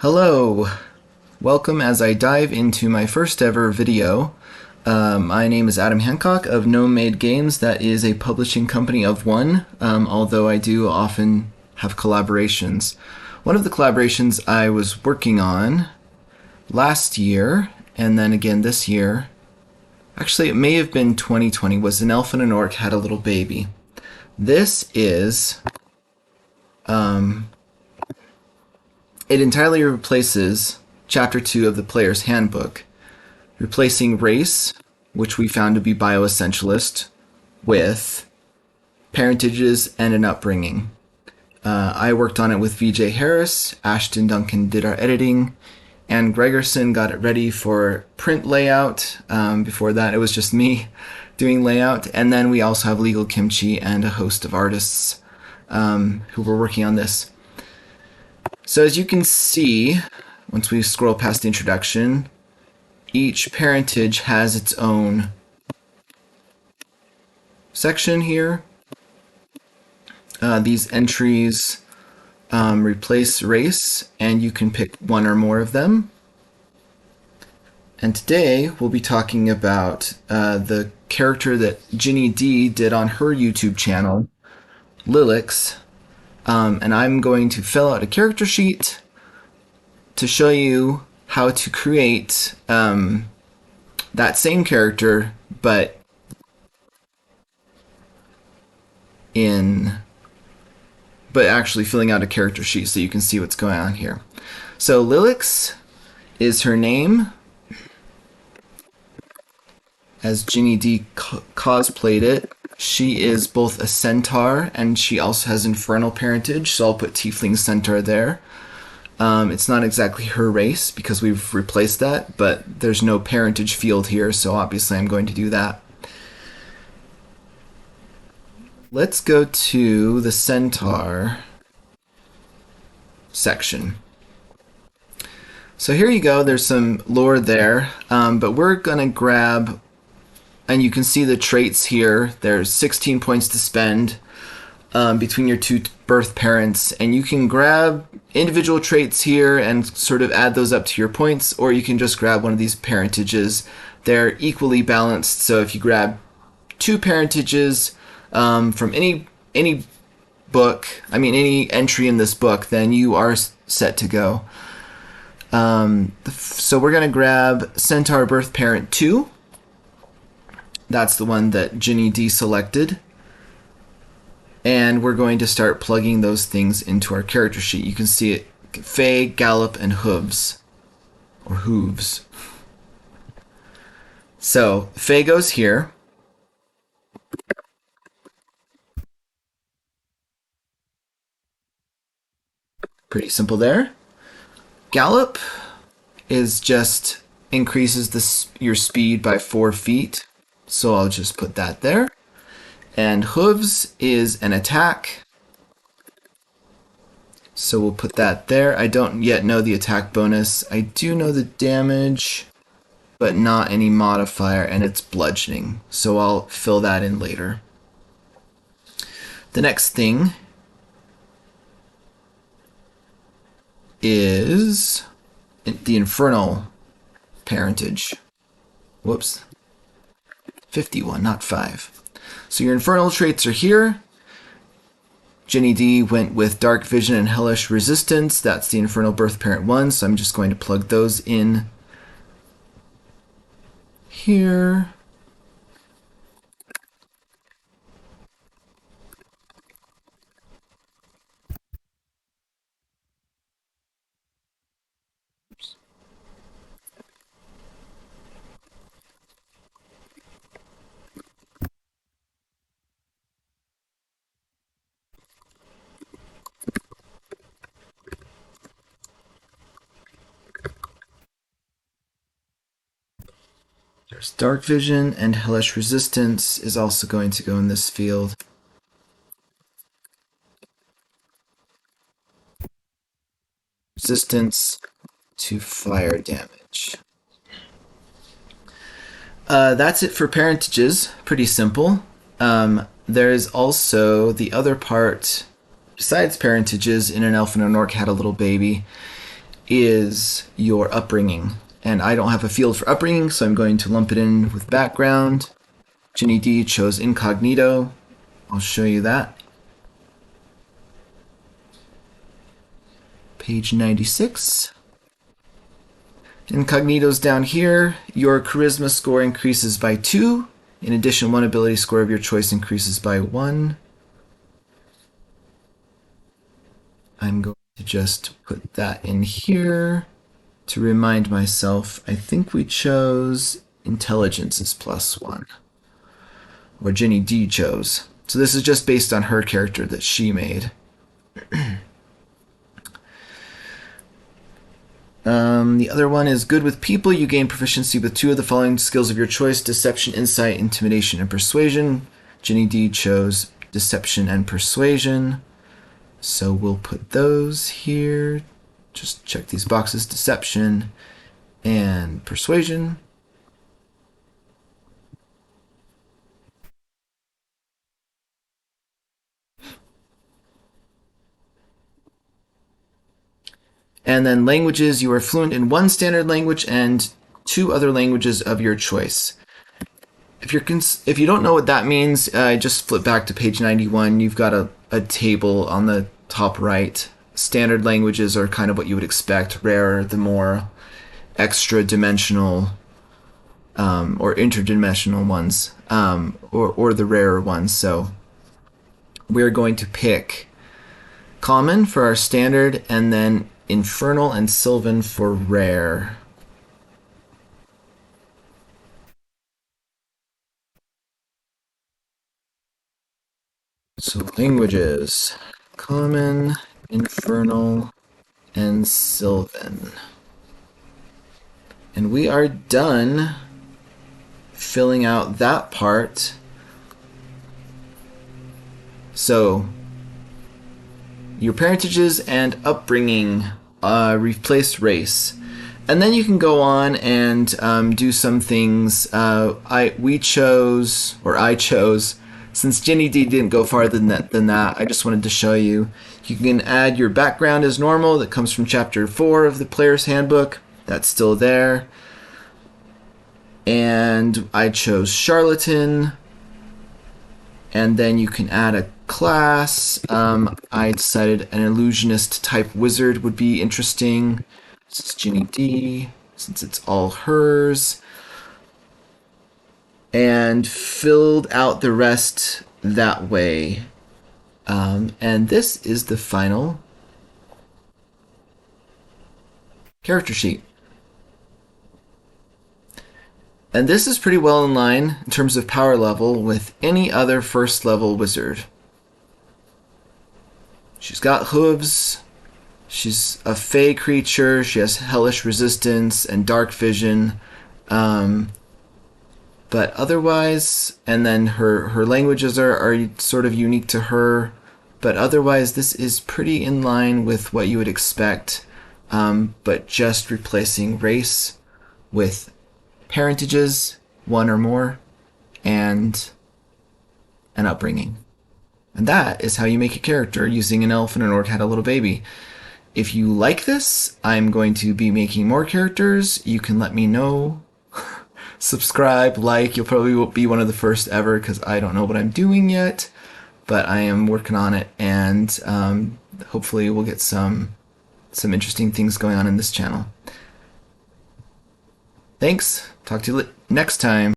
Hello, welcome as I dive into my first ever video. My name is Adam Hancock of Gnome Made Games. That is a publishing company of one, although I do often have collaborations. One of the collaborations I was working on last year, and then again this year, actually it may have been 2020, was An Elf and an Orc Had a Little Baby. This is it entirely replaces Chapter 2 of the Player's Handbook, replacing race, which we found to be bioessentialist, with parentages and an upbringing. I worked on it with VJ Harris, Ashton Duncan did our editing, and Gregerson got it ready for print layout. Before that, it was just me doing layout. And then we also have Legal Kimchi and a host of artists who were working on this. So as you can see, once we scroll past the introduction, each parentage has its own section here. These entries replace race, and you can pick one or more of them. And today we'll be talking about the character that Ginny D did on her YouTube channel, Lilix. And I'm going to fill out a character sheet to show you how to create that same character, but actually filling out a character sheet so you can see what's going on here. So Lilix is her name, as Ginny D cosplayed it. She is both a centaur and she also has infernal parentage, so I'll put tiefling centaur there. It's not exactly her race because we've replaced that, but there's no parentage field here, so obviously I'm going to do that. Let's go to the centaur section. So here you go, there's some lore there, but we're going to grab, and you can see the traits here. There's 16 points to spend between your two birth parents, and you can grab individual traits here and sort of add those up to your points, or you can just grab one of these parentages. They're equally balanced, so if you grab two parentages from any book, any entry in this book, then you are set to go. So we're going to grab Centaur Birth Parent 2. That's the one that Ginny D selected. And we're going to start plugging those things into our character sheet. You can see it, Fey, Gallop, and Hooves. Or Hooves. So, Fey goes here. Pretty simple there. Gallop is just increases your speed by 4 feet. So I'll just put that there. And Hooves is an attack. So we'll put that there. I don't yet know the attack bonus. I do know the damage, but not any modifier, and it's bludgeoning. So I'll fill that in later. The next thing is the infernal parentage. Whoops. 51, not 5. So your infernal traits are here. Ginny D went with Dark Vision and Hellish Resistance. That's the Infernal Birth Parent 1, so I'm just going to plug those in here. There's Dark Vision, and Hellish Resistance is also going to go in this field. Resistance to fire damage. That's it for parentages. Pretty simple. There's also the other part, besides parentages, in An Elf and an Orc Had a Little Baby, is your upbringing. And I don't have a field for upbringing, so I'm going to lump it in with background. Ginny D chose incognito. I'll show you that. Page 96. Incognito's down here. Your charisma score increases by 2. In addition, one ability score of your choice increases by 1. I'm going to just put that in here to remind myself. I think we chose intelligence is +1. Or Ginny D chose. So this is just based on her character that she made. The other one is good with people. You gain proficiency with 2 of the following skills of your choice: deception, insight, intimidation, and persuasion. Ginny D chose deception and persuasion. So we'll put those here. Just check these boxes: deception and persuasion. And then languages, you are fluent in 1 standard language and 2 other languages of your choice. If you don't know what that means, just flip back to page 91. You've got a table on the top right. Standard languages are kind of what you would expect. Rare, the more extra dimensional or interdimensional ones, or the rarer ones. So we're going to pick common for our standard, and then infernal and sylvan for rare. So languages: common, infernal, and sylvan. And we are done filling out that part. So your parentages and upbringing replace race. And then you can go on and do some things. I chose, since Ginny D didn't go farther than that, I just wanted to show you. You can add your background as normal. That comes from chapter 4 of the player's handbook. That's still there. And I chose charlatan. And then you can add a class. I decided an illusionist type wizard would be interesting. This is Ginny D, since it's all hers. And filled out the rest that way. And this is the final character sheet. And this is pretty well in line in terms of power level with any other first level wizard. She's got hooves. She's a fey creature. She has hellish resistance and dark vision. But otherwise, and then her languages are sort of unique to her. But otherwise, this is pretty in line with what you would expect. But just replacing race with parentages, 1 or more, and an upbringing. And that is how you make a character using an elf and an orc had a little baby. If you like this, I'm going to be making more characters. You can let me know. Subscribe, like. You'll probably be one of the first ever because I don't know what I'm doing yet, but I am working on it, and hopefully we'll get some interesting things going on in this channel. Thanks. Talk to you next time.